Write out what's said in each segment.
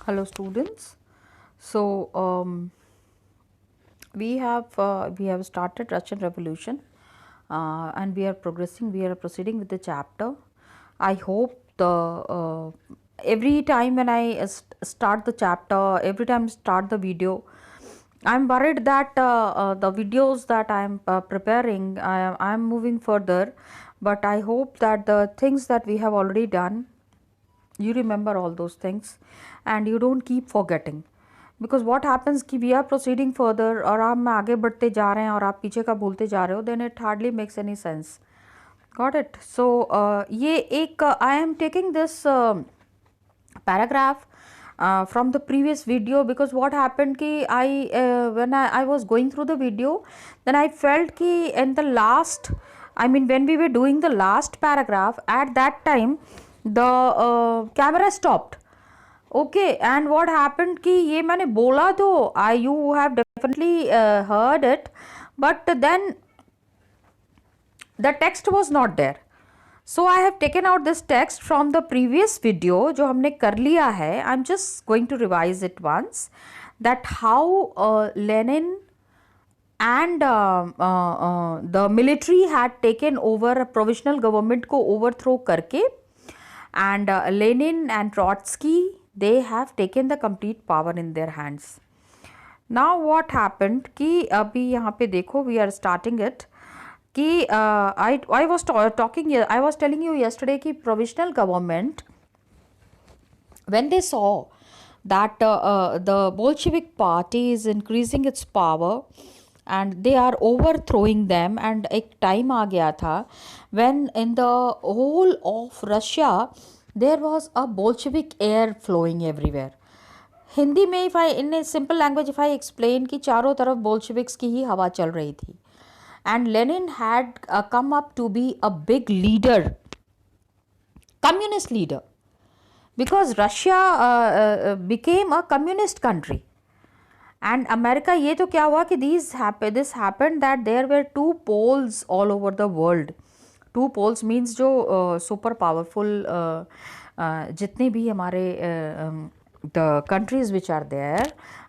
Hello students. So we have started Russian Revolution, and we are progressing. We are proceeding with the chapter. I hope the every time when I start the chapter, every time start the video, I'm worried that the videos that I'm preparing, I'm moving further, but I hope that the things that we have already done, you remember all those things and you don't keep forgetting. Because what happens कि we are proceeding further और हम आगे बढ़ते जा रहे हैं और आप पीछे का भूलते जा रहे हो, then it hardly makes any sense. Got it? So ये एक I am taking this paragraph from the previous video, because what happened ki when I was going through the video, then I felt ki in the last, I mean when we were doing the last paragraph, at that time the camera stopped. Okay, and what happened कि ये मैंने बोला तो you have definitely heard it, but then the text was not there. So I have taken out this text from the previous video जो हमने कर लिया है. I'm just going to revise it once, that how Lenin and the military had taken over a provisional government को overthrow करके, and Lenin and Trotsky, they have taken the complete power in their hands. Now what happened कि अभी यहाँ पे देखो, we are starting it कि I was talking, I was telling you yesterday कि provisional government, when they saw that the Bolshevik party is increasing its power and they are overthrowing them, and एक time आ गया था when in the whole of Russia there was a Bolshevik air flowing everywhere. Hindi में if I in a simple language if I explain कि चारों तरफ Bolsheviks की ही हवा चल रही थी, and Lenin had come up to be a big leader, communist leader, because Russia became a communist country. And America, ये तो क्या हुआ कि this happened that there were two poles all over the world. Two poles means जो super powerful जितने भी हमारे the countries which are there,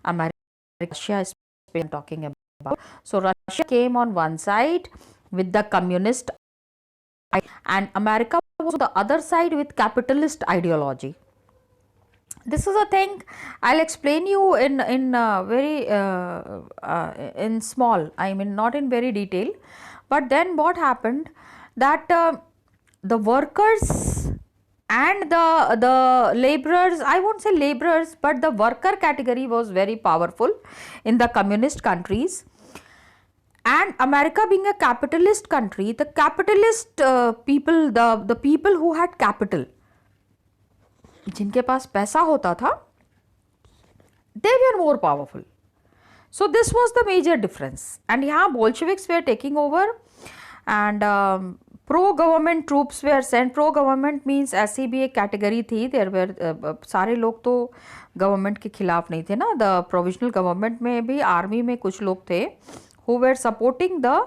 America, Russia is talking about. So Russia came on one side with the communist, and America was on the other side with capitalist ideology. This is a thing I'll explain you in very in small, I mean not in very detail. But then what happened that the workers and the laborers, I won't say laborers, but the worker category was very powerful in the communist countries. And America being a capitalist country, the capitalist people, the people who had capital, जिनके पास पैसा होता था, they were more powerful. So this was the major difference. And यहाँ Bolsheviks were taking over, and pro-government troops were sent. Pro-government means ऐसी भी एक category थी. There were सारे लोग तो government के खिलाफ नहीं थे ना. The provisional government में भी army में कुछ लोग थे who were supporting the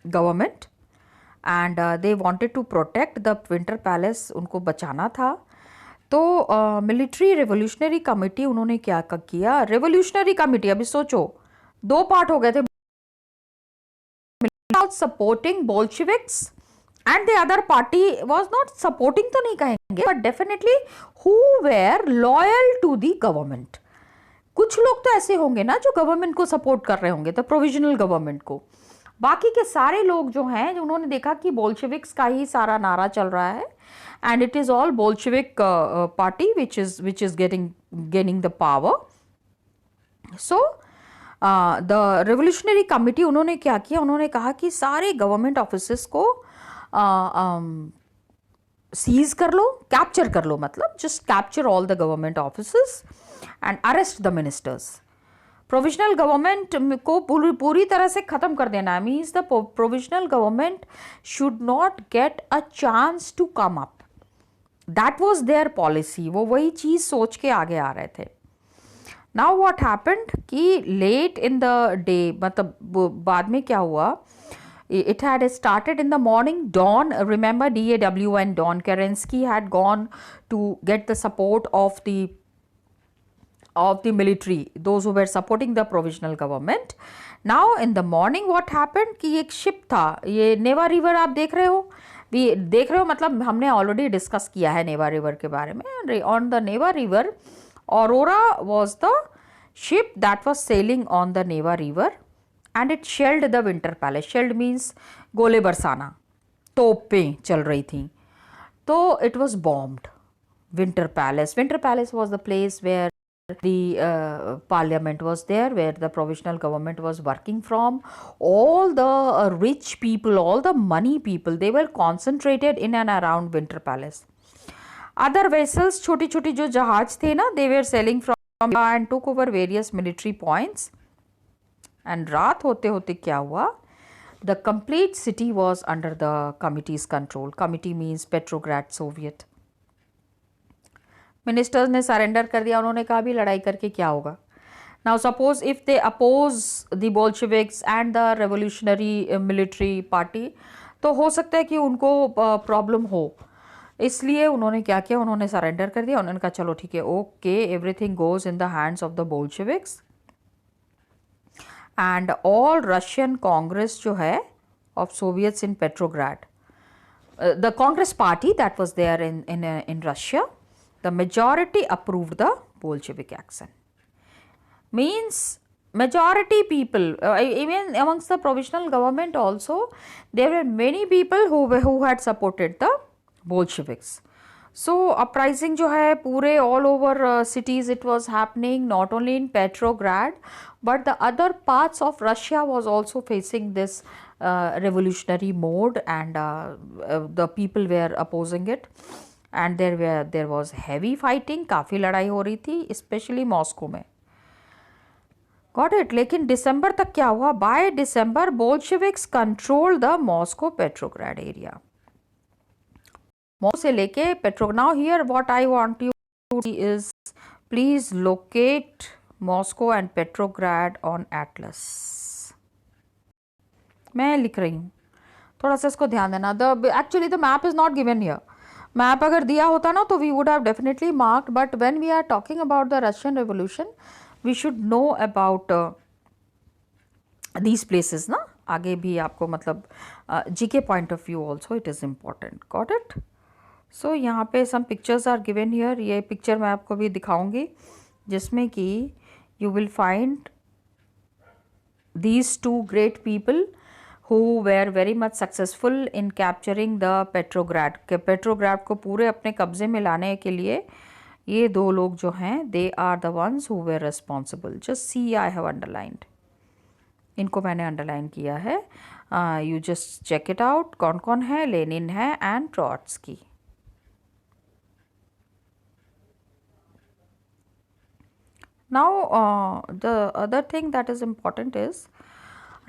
government, and they wanted to protect the Winter Palace, उनको बचाना था. तो मिलिट्री रेवोल्यूशनरी कमेटी उन्होंने क्या किया, रेवोल्यूशनरी कमेटी, अभी सोचो दो पार्ट हो गए थे, supporting Bolsheviks and the other party was not supporting, तो नहीं कहेंगे, but definitely who were loyal to the government. कुछ लोग तो ऐसे होंगे ना जो गवर्नमेंट को सपोर्ट कर रहे होंगे, तो प्रोविजनल गवर्नमेंट को. बाकी के सारे लोग जो हैं, जो उन्होंने देखा कि बोल्शेविक्स का ही सारा नारा चल रहा है, and it is all Bolshevik party which is gaining the power. So the revolutionary committee उन्होंने क्या किया, उन्होंने कहा कि सारे गवर्नमेंट ऑफिसेस को सीज कर लो, कैप्चर कर लो, मतलब just capture all the government offices and arrest the ministers. Provisional government को पूरी तरह से खत्म कर देना, means the provisional government should not get a chance to come up. That was their policy. वो वही चीज सोच के आगे आ रहे थे. नाउ व्हाट हैपेंड कि लेट इन द डे, मतलब बाद में क्या हुआ, It had started in the morning. Dawn, remember DAW and Don Kerensky had gone to get the support of the military, those who were supporting the provisional government. Now in the morning what happened कि एक ship था, ये नेवा river आप देख रहे हो, देख रहे हो मतलब हमने ऑलरेडी डिस्कस किया है नेवा रिवर के बारे में. On the Neva river, Aurora was the ship that was sailing on the Neva river and it shelled the Winter Palace. Shelled means गोले बरसाना, तोपें चल रही थी. तो it was bombed. Winter Palace. Winter Palace was the place where the parliament was there, where the provisional government was working from. All the rich people, all the money people, they were concentrated in and around Winter Palace. Other vessels, छोटी छोटी जो जहाज थे ना, they were sailing from and took over various military points. And रात होते होते क्या हुआ? The complete city was under the committee's control. Committee means Petrograd Soviet. Ministers ने सरेंडर कर दिया. उन्होंने कहा भी लड़ाई करके क्या होगा. Now suppose if they oppose the Bolsheviks and the revolutionary military party, तो हो सकता है कि उनको प्रॉब्लम हो. इसलिए उन्होंने क्या किया, उन्होंने सरेंडर कर दिया. उन्होंने कहा चलो ठीक है, okay, everything goes in the hands of the Bolsheviks and all Russian Congress जो है of Soviets in Petrograd, the Congress party that was there in Russia, the majority approved the Bolshevik action. Means majority people, even amongst the provisional government also, there were many people who had supported the Bolsheviks. So uprising जो है पूरे all over cities it was happening, not only in Petrograd but the other parts of Russia was also facing this revolutionary mode, and the people were opposing it. And there was heavy fighting, काफ़ी लड़ाई हो रही थी, specially Moscow में. Got it. लेकिन दिसंबर तक क्या हुआ? By December Bolsheviks control the Moscow Petrograd area. Moscow से लेके Petro. Now here what I want you to see is, please locate Moscow and Petrograd on atlas. मैं लिख रही हूँ, थोड़ा सा इसको ध्यान देना. Actually the map is not given here. Map अगर दिया होता ना तो we would have definitely marked, but when we are talking about the Russian revolution we should know about these places ना. आगे भी आपको मतलब GK point of view also it is important. Got it. So यहाँ पे some pictures are given here. ये picture मैं आपको भी दिखाऊंगी जिसमें कि you will find these two great people who were very much successful in capturing the Petrograd. Petrograd को पूरे अपने कब्जे में लाने के लिए ये दो लोग जो हैं, they are the ones who were responsible. Just see, I have underlined. इनको मैंने अंडरलाइन किया है. You just check it out. कौन कौन है? लेनिन है and Trotsky. Now the other thing that is important is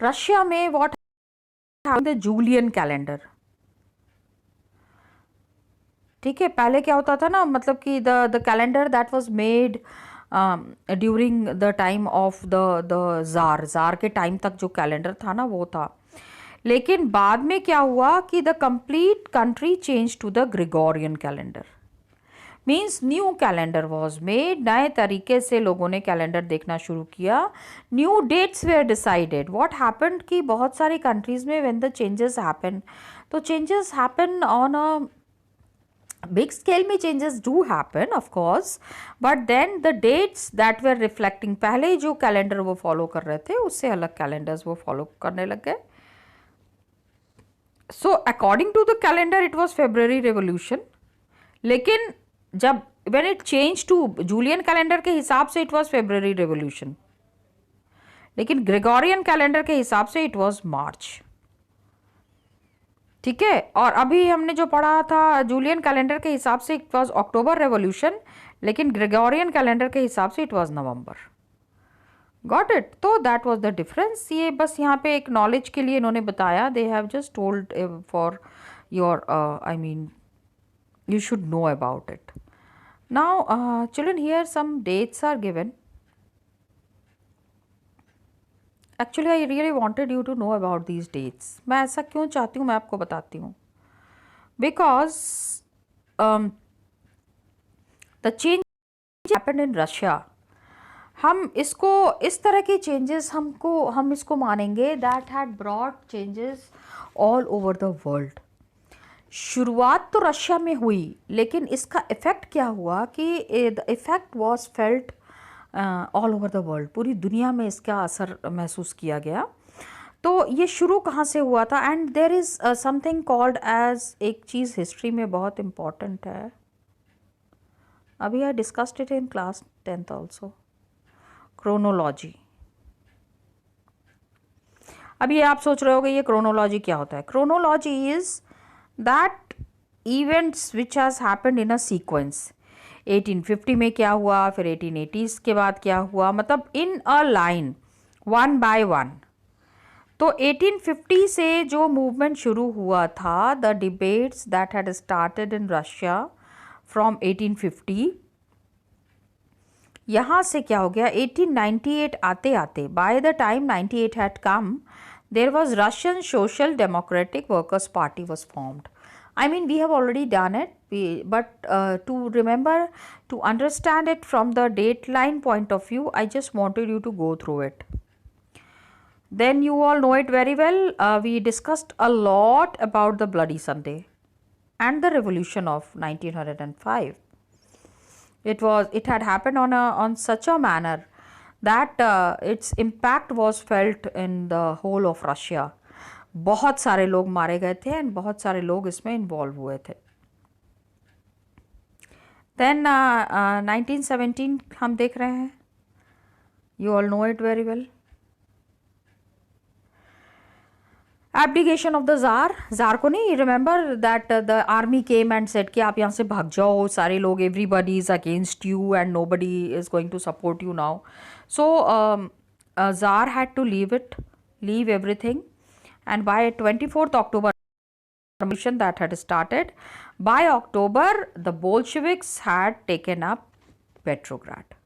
Russia में what happened, the Julian calendar. ठीक है, पहले क्या होता था ना, मतलब कि the calendar that was made during the time of the jar के टाइम तक जो कैलेंडर था ना वो था. लेकिन बाद में क्या हुआ कि the complete country changed to the Gregorian calendar. Means new calendar was made. नए तरीके से लोगों ने कैलेंडर देखना शुरू किया. New dates were decided. What happened कि बहुत सारी कंट्रीज़ में व्हेन द चेंजेस हैपन, तो changes happen on a big scale में. Changes do happen of course, but then the dates that were reflecting, पहले जो कैलेंडर वो फॉलो कर रहे थे उससे अलग कैलेंडर्स वो फॉलो करने लग गए. So according to the calendar it was February revolution. लेकिन जब when it change to Julian calendar के हिसाब से इट वाज फेब्रुअरी रेवोल्यूशन, लेकिन ग्रेगोरियन कैलेंडर के हिसाब से इट वाज मार्च. ठीक है. और अभी हमने जो पढ़ा था जूलियन कैलेंडर के हिसाब से इट वाज अक्टूबर रेवोल्यूशन, लेकिन ग्रेगोरियन कैलेंडर के हिसाब से it was November. Got it. तो दैट वाज द डिफरेंस. ये बस यहाँ पे एक नॉलेज के लिए इन्होंने बताया. They have just told for your I mean you should know about it. Now children, here some dates are given. Actually I really wanted you to know about these dates. मैं ऐसा क्यों चाहती हूँ, मैं आपको बताती हूँ. Because the change happened in Russia. हम इसको इस तरह के चेंजेस हम इसको मानेंगे that had brought changes all over the world. शुरुआत तो रशिया में हुई, लेकिन इसका इफ़ेक्ट क्या हुआ कि the effect was felt all over the world. पूरी दुनिया में इसका असर महसूस किया गया. तो ये शुरू कहाँ से हुआ था? And there is something called age, एक चीज़ हिस्ट्री में बहुत इम्पॉर्टेंट है. अभी I discussed it in class 10th also. Chronology. अभी आप सोच रहे होगे ये क्रोनोलॉजी क्या होता है. Chronology is that events which has happened in a sequence. 1850 में क्या हुआ, फिर 1880s के बाद क्या हुआ, मतलब in a line, one by one. तो 1850 से जो मूवमेंट शुरू हुआ था, the debates that had started in Russia from 1850, यहाँ से क्या हो गया, 1898 आते आते, by the time 98 had come, there was Russian Social Democratic Workers Party was formed. I mean, we have already done it, but to remember, to understand it from the dateline point of view, I just wanted you to go through it. Then you all know it very well. We discussed a lot about the Bloody Sunday and the revolution of 1905. It had happened on such a manner that its impact was felt in the whole of Russia. बहुत सारे लोग मारे गए थे and बहुत सारे लोग इसमें इन्वॉल्व हुए थे. देन 1917 हम देख रहे हैं. You all know it very well. Abdication of the tsar को नहीं remember that the army came and said कि आप यहाँ से भाग जाओ, सारे लोग, everybody is against you and nobody is going to support you now. So tsar had to leave everything, and by 24th October revolution that had started. By October the Bolsheviks had taken up Petrograd.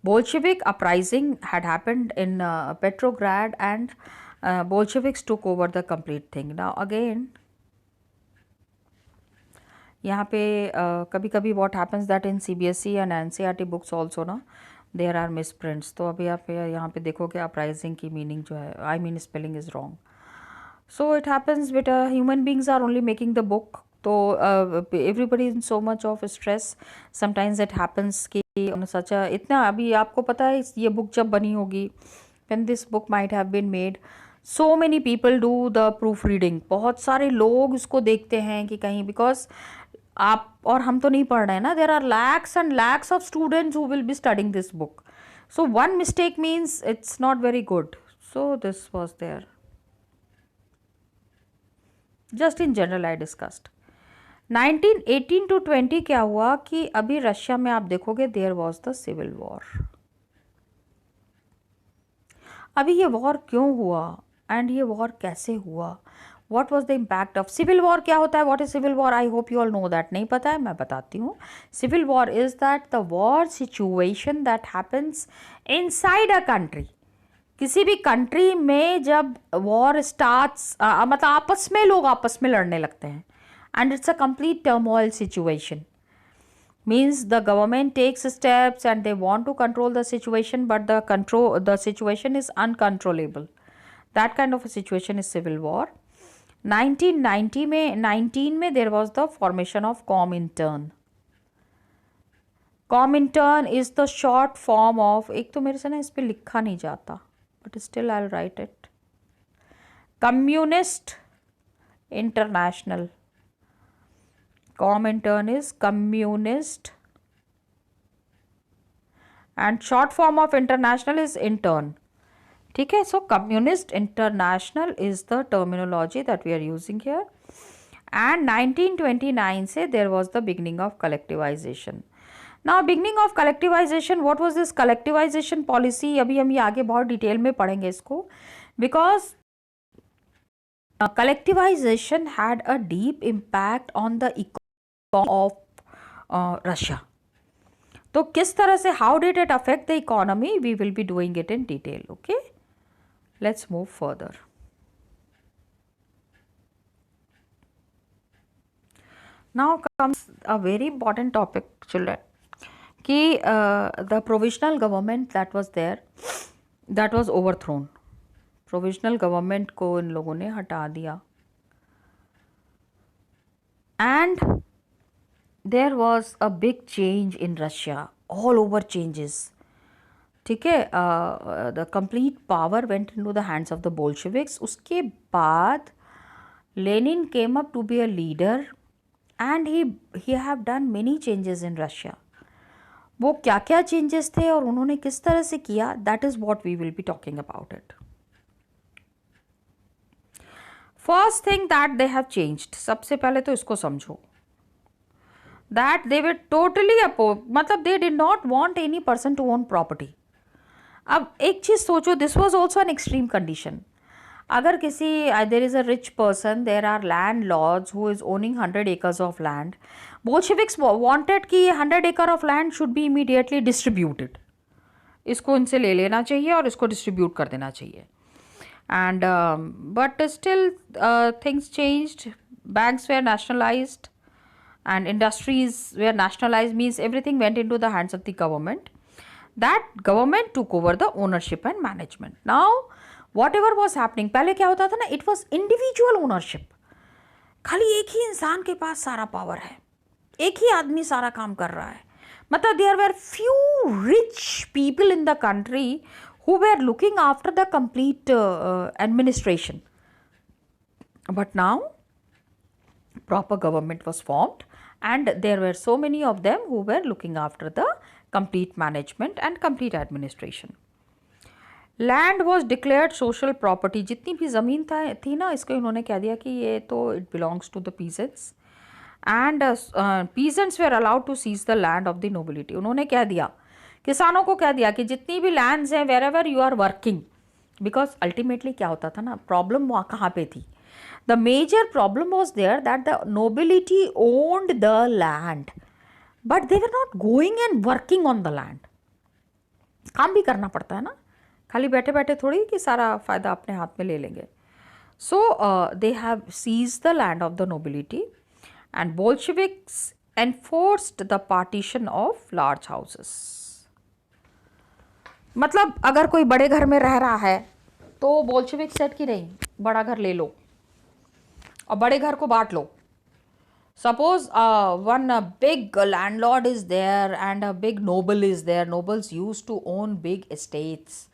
Bolshevik uprising had happened in Petrograd, and Bolsheviks took over the complete thing. Now again यहाँ पे कभी कभी what happens that in CBSE and NCERT books also ना there are miss prints. तो अभी आप यहाँ पे देखोगे अपराइजिंग की मीनिंग जो है, I mean spelling is wrong. So it happens but human beings are only making the book. तो everybody in so much of stress, sometimes it happens कि सच इतना. अभी आपको पता है ये बुक जब बनी होगी, when this book might have been made, so many people do the proof reading. बहुत सारे लोग इसको देखते हैं कि कहीं, बिकॉज आप और हम तो नहीं पढ़ रहे हैं ना, there are lakhs and lakhs of students who will be studying this book. So one mistake means it's not very good. So this was there, just in general I discussed. 1918 to 20 क्या हुआ कि अभी रशिया में आप देखोगे there was the civil war. अभी ये war क्यों हुआ एंड ये वॉर कैसे हुआ, what was the impact of civil war? क्या होता है, what is civil war? I hope you all know that. नहीं पता है, मैं बताती हूँ. Civil war is that the war situation that happens inside a country. किसी भी कंट्री में जब वॉर स्टार्ट्स, मतलब आपस में लोग आपस में लड़ने लगते हैं, and it's a complete turmoil situation. Means the government takes steps and they want to control the situation, but the situation is uncontrollable. That kind of a situation is civil war. 1990 में 19 में there was the formation of Comintern. Comintern is the short form of, एक तो मेरे से ना इस पे लिखा नहीं जाता, but still I'll write it. Communist International. Comintern is Communist, and short form of international is intern. ठीक है. So Communist International is the terminology that we are using here. And 1929 से there was the beginning of collectivization. Now beginning of collectivization, what was this collectivization policy? अभी हम ये आगे बहुत detail में पढ़ेंगे इसको, because collectivization had a deep impact on the economy of Russia. तो किस तरह से, how did it affect the economy, we will be doing it in detail. Okay, let's move further. Now comes a very important topic, children, कि the provisional government that was there, that was overthrown. Provisional government को इन लोगों ने हटा दिया. And there was a big change in Russia, all over changes. ठीक है, the complete power went into the hands of the Bolsheviks. उसके बाद Lenin came up to be a leader and he have done many changes in Russia. वो क्या क्या changes थे और उन्होंने किस तरह से किया, that is what we will be talking about it. First thing that they have changed, सबसे पहले तो इसको समझो, that they were totally opposed, मतलब they did not want any person to own property. अब एक चीज़ सोचो, this was also an extreme condition. अगर किसी, there is a rich person, there are landlords who is owning 100 acres of land. Bolsheviks wanted कि 100 acre of land should be immediately distributed. इसको इनसे ले लेना चाहिए और इसको डिस्ट्रीब्यूट कर देना चाहिए. And but still things changed. Banks were nationalized and industries were nationalized, means everything went into the hands of the government. That government took over the ownership and management. Now whatever was happening, पहले क्या होता था ना, it was individual ownership. खाली एक ही इंसान के पास सारा पावर है, एक ही आदमी सारा काम कर रहा है. मतलब there were few rich people in the country who were looking after the complete administration. But now proper government was formed and there were so many of them who were looking after the complete management and complete administration. Land was declared social property. जितनी भी ज़मीन थी ना, इसको इन्होंने कह दिया कि ये तो it belongs to the peasants and peasants were allowed to seize the land of the nobility. उन्होंने कह दिया, किसानों को कह दिया कि जितनी भी lands हैं, wherever you are working, because ultimately क्या होता था ना, प्रॉब्लम वहाँ कहाँ पे थी. The major problem was there that the nobility owned the land, but they were not going and working on the land. काम भी करना पड़ता है ना, खाली बैठे बैठे थोड़ी कि सारा फ़ायदा अपने हाथ में ले लेंगे. So they have seized the land of the nobility and Bolsheviks enforced the partition of large houses. मतलब अगर कोई बड़े घर में रह रहा है तो बोल्शेविक सेट की नहीं, बड़ा घर ले लो और बड़े घर को बांट लो. Suppose one big landlord is there and a big noble is there. Nobles use to own big estates.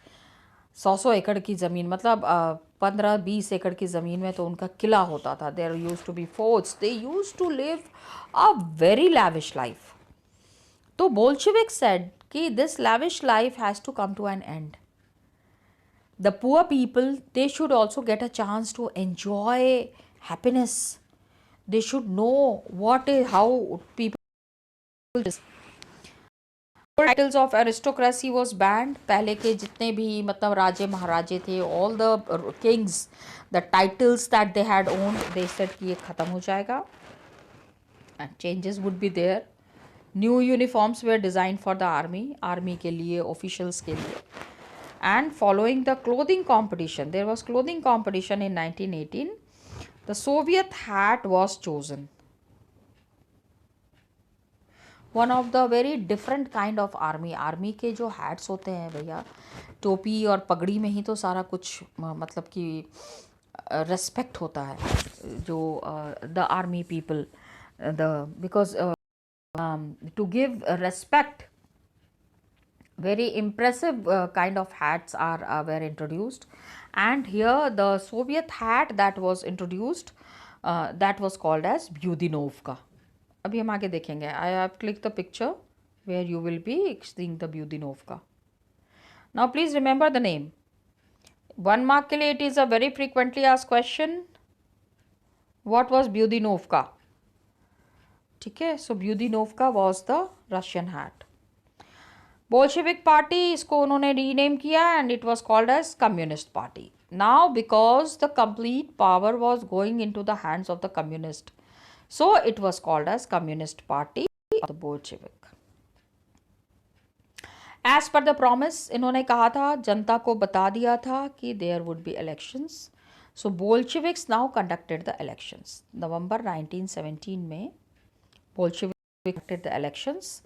100 एकड़ की ज़मीन, मतलब 15-20 एकड़ की ज़मीन में तो उनका किला होता था. There use to be forts. They use to live a very lavish life. तो बोल्शेविक सेड कि this lavish life has to come to an end. The poor people, they should also get a chance to enjoy happiness. They should know what is, how people. Titles of aristocracy was banned. पहले के जितने भी मतलब राजे महाराजे थे, all the kings, the titles that they had owned, they said कि ये ख़त्म हो जाएगा and changes would be there. New uniforms were designed for the army के लिए, officials के लिए. And following the clothing competition, there was clothing competition in 1918. The Soviet hat was chosen. One of the very different kind of army. Army के जो hats होते हैं भैया, टोपी और पगड़ी में ही तो सारा कुछ मतलब कि respect होता है. जो the army people, because to give respect, very impressive kind of hats were introduced. And here the Soviet hat that was introduced, that was called as Budinovka. अभी हम आगे देखेंगे. I have clicked the picture where you will be seeing the Budinovka. Now please remember the name. 1 mark के लिए it is a very frequently asked question. What was Budinovka? ठीक है, so Budinovka was the Russian hat. Bolshevik party, इसको उन्होंने rename किया and it was called as communist party. Now because the complete power was going into the hands of the communist, so it was called as communist party of the Bolshevik. As per the promise, इन्होंने कहा था, जनता को बता दिया था कि there would be elections. So Bolsheviks now conducted the elections. नवंबर 1917 में Bolshevik conducted the elections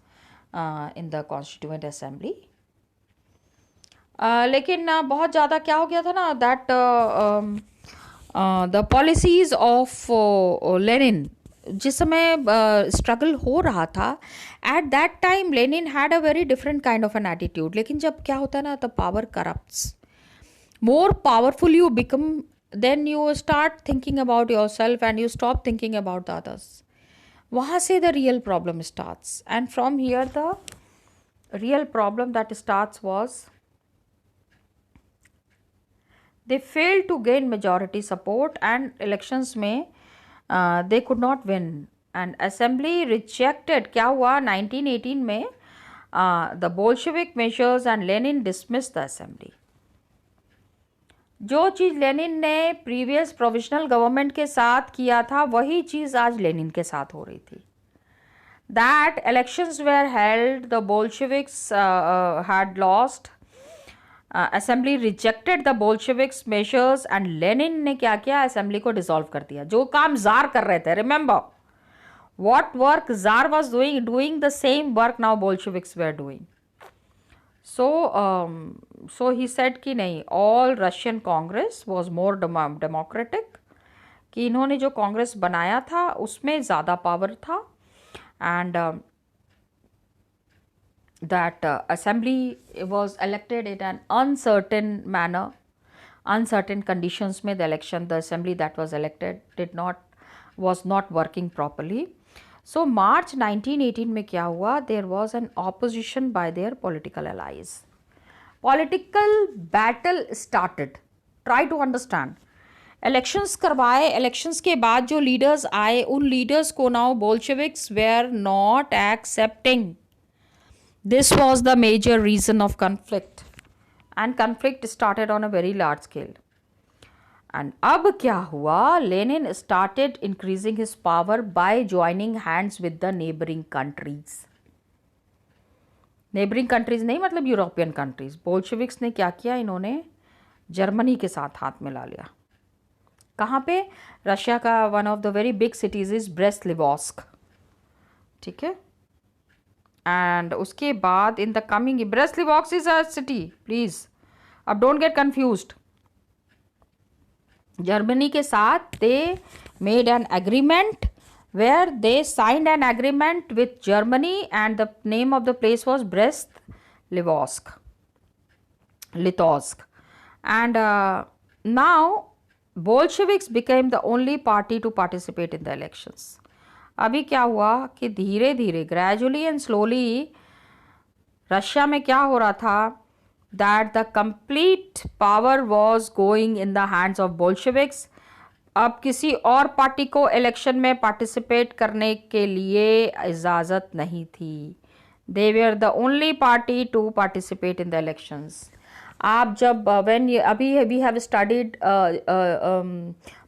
in the constituent assembly. लेकिन बहुत ज़्यादा क्या हो गया था ना, that the policies of Lenin, जिस समय स्ट्रगल हो रहा था, at that time Lenin had a very different kind of an attitude. लेकिन जब क्या होता है ना, the power corrupts, more powerful you become, then you start thinking about yourself and you stop thinking about the others. वहाँ से the real problem starts, and from here the real problem that starts was they failed to gain majority support and elections में they could not win, and assembly rejected. क्या हुआ 1918 में the Bolshevik measures and Lenin dismissed the assembly. जो चीज़ Lenin ने previous provisional government के साथ किया था, वही चीज़ आज लेनिन के साथ हो रही थी. That elections were held, the Bolsheviks had lost, assembly rejected the Bolsheviks measures and Lenin ने क्या किया, assembly को dissolve कर दिया. जो काम जार कर रहे थे, remember what work Tsar was doing the same work now Bolsheviks were doing. So he said कि नहीं, all Russian Congress was more democratic, कि इन्होंने जो कांग्रेस बनाया था उसमें ज़्यादा पावर था, and that assembly was elected in an uncertain manner, uncertain conditions में the election, the assembly that was elected was not working properly. So March 1918 में क्या हुआ, there was an opposition by their political allies. Political battle started. Try to understand. Elections करवाए, elections के बाद जो leaders आए, उन leaders को now Bolsheviks were not accepting. This was the major reason of conflict, and conflict started on a very large scale. And अब क्या हुआ, Lenin started increasing his power by joining hands with the neighboring countries. Neighboring countries नहीं मतलब European countries. Bolsheviks ने क्या किया, इन्होंने Germany के साथ हाथ मिला लिया. कहाँ पे, रशिया का one of the very big cities is Brest Litovsk, ठीक है. एंड उसके बाद in the coming, Brest Litovsk is a city, please अब डोंट गेट कंफ्यूज्ड. जर्मनी के साथ they made an agreement where they signed an agreement with Germany, and the name of the place was Brest-Litovsk. And now Bolsheviks became the only party to participate in the elections. अभी क्या हुआ कि धीरे धीरे, gradually and slowly, Russia में क्या हो रहा था, that the complete power was going in the hands of Bolsheviks. अब किसी और पार्टी को इलेक्शन में पार्टिसिपेट करने के लिए इजाज़त नहीं थी. They were the only party to participate in the elections. आप जब व्हेन अभी we have studied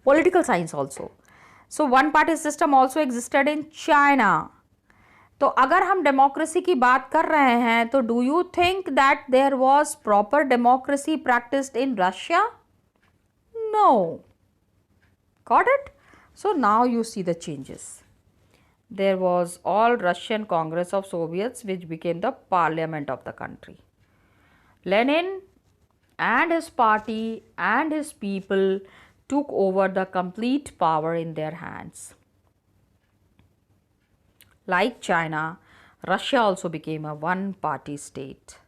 political science also, so one party system also existed in China. तो अगर हम डेमोक्रेसी की बात कर रहे हैं, तो do you think that there was proper democracy practiced in Russia? No. Got it? So now you see the changes. There was all Russian Congress of Soviets, which became the parliament of the country. Lenin and his party and his people took over the complete power in their hands. Like China, Russia also became a one-party state.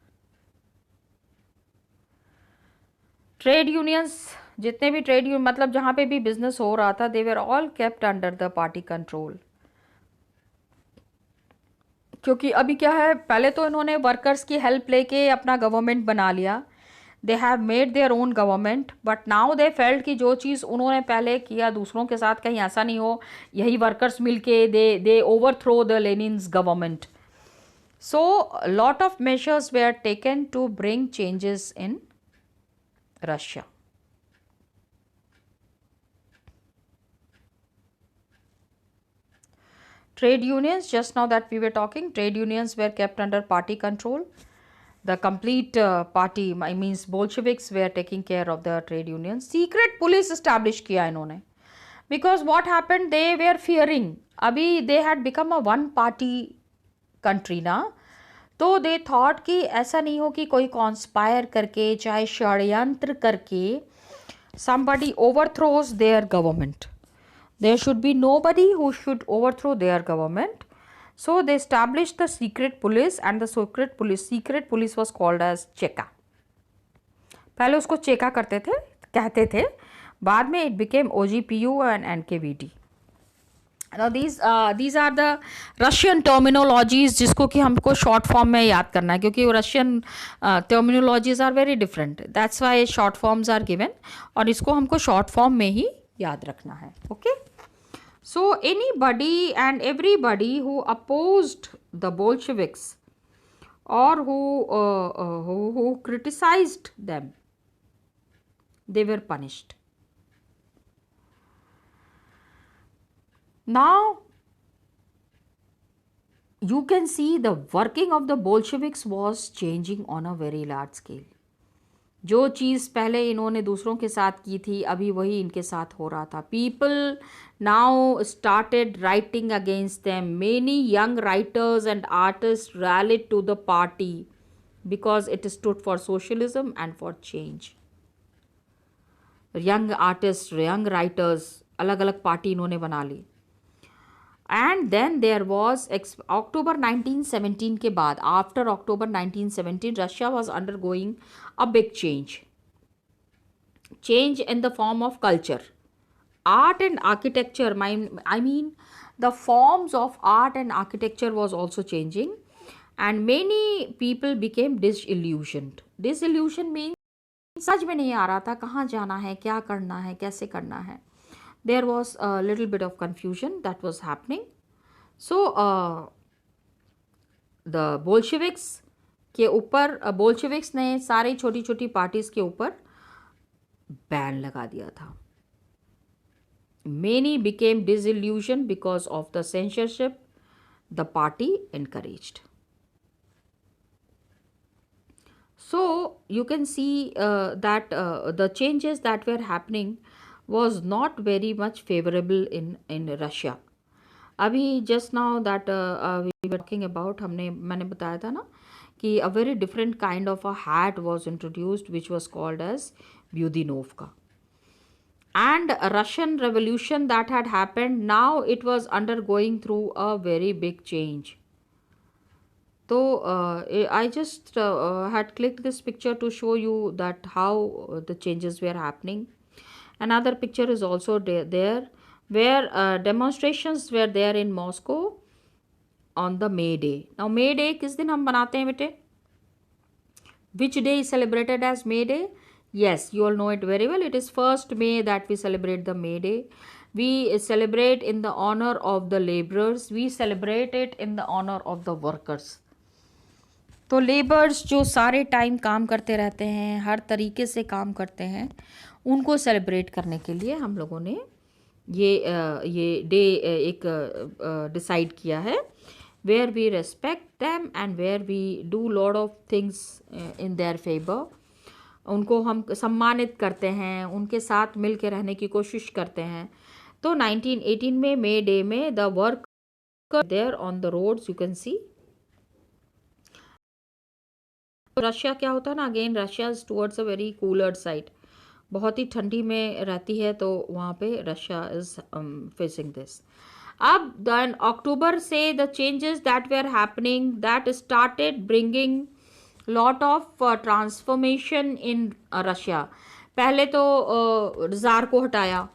Trade unions, जितने भी trade union मतलब जहाँ पे भी business हो रहा था, they were all kept under the party control. क्योंकि अभी क्या है, पहले तो इन्होंने वर्कर्स की हेल्प लेके अपना गवर्नमेंट बना लिया. They have made their own government, but now they felt कि जो चीज़ उन्होंने पहले किया दूसरों के साथ कहीं ऐसा नहीं हो, यही वर्कर्स मिलके they overthrow the Lenin's government. So lot of measures were taken to bring changes in Russia. Trade unions, just now that we were talking, trade unions were kept under party control. the complete party, I means Bolsheviks were taking care of the trade unions. Secret police established किया इन्होंने, because what happened, they were fearing, अभी they had become a one party country ना, तो they thought कि ऐसा नहीं हो कि कोई कॉन्स्पायर करके चाहे षड्यंत्र करके somebody overthrows their government. There should be nobody who should overthrow their government. So they established the secret police, and the secret police was called as Cheka. पहले उसको चेका करते थे, कहते थे, बाद में it became OGPU and NKVD. Now these are the Russian terminologies जिसको कि हमको short form में याद करना है, क्योंकि Russian terminologies are very different. That's why short forms are given, और इसको हमको short form में ही याद रखना है. Okay. So anybody and everybody who opposed the Bolsheviks or who criticized them, they were punished. Now you can see the working of the Bolsheviks was changing on a very large scale. जो चीज़ पहले इन्होंने दूसरों के साथ की थी, अभी वही इनके साथ हो रहा था. People now started writing against them. Many young writers and artists rallied to the party because it stood for socialism and for change. Young artists, young writers, अलग अलग पार्टी इन्होंने बना ली. And then there was October 1917 के बाद, after October 1917, Russia was undergoing a big change in the form of culture, art and architecture. I mean the forms of art and architecture was also changing, and many people became disillusioned. Disillusion means समझ में नहीं आ रहा था कहाँ जाना है, क्या करना है, कैसे करना है. There was a little bit of confusion that was happening. So the Bolsheviks के ऊपर Bolsheviks ने सारी छोटी छोटी पार्टीज के ऊपर बैन लगा दिया था. Many became disillusioned because of the censorship the party encouraged. So you can see that the changes that were happening was not very much favorable in Russia. अभी just now that we were talking about, मैंने बताया था ना कि a very different kind of a hat was introduced which was called as Budinovka. And a Russian revolution that had happened, now it was undergoing through a very big change. So I just had clicked this picture to show you that how the changes were happening. Another picture is also there where demonstrations were there in Moscow on the May Day. Now May Day किस दिन हम मनाते हैं बेटे? Which day is celebrated as May Day? Yes, you all know it very well. It is 1st May that we celebrate the May Day. We celebrate in the honor of the laborers. We celebrate it in the honor of the workers. तो labours जो सारे time काम करते रहते हैं, हर तरीके से काम करते हैं, उनको सेलिब्रेट करने के लिए हम लोगों ने ये डे एक डिसाइड किया है, where we respect them and where we do lot of things in their favour. उनको हम सम्मानित करते हैं, उनके साथ मिल के रहने की कोशिश करते हैं. तो 1918 में मे डे में the work there on the roads, you can see. Russia क्या होता है ना, again Russia is towards a very cooler side, बहुत ही ठंडी में रहती है, तो वहाँ पे रशिया इज फेसिंग दिस. अब देन अक्टूबर से the changes that were happening that started bringing lot of transformation in Russia. पहले तो ज़ार को हटाया,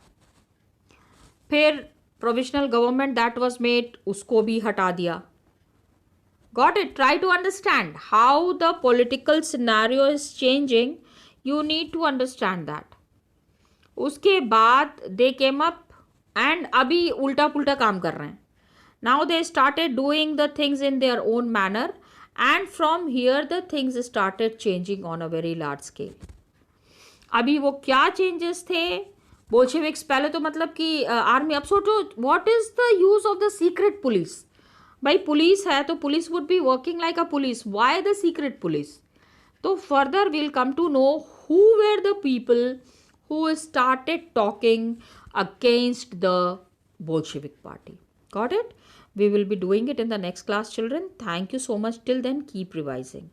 फिर provisional government that was made उसको भी हटा दिया. Got it? Try to understand how the political scenario is changing. You need to understand that. उसके बाद they came up and अभी उल्टा पुल्टा काम कर रहे हैं. Now they started doing the things in their own manner, and from here the things started changing on a very large scale. अभी वो क्या changes थे? Bolsheviks पहले तो मतलब कि आर्मी. अब सोचो, what is the use of the secret police? भाई पुलिस है तो police would be working like a police. Why the secret police? So further we'll come to know who were the people who started talking against the Bolshevik party. Got it? We will be doing it in the next class, children. Thank you so much. Till then, keep revising.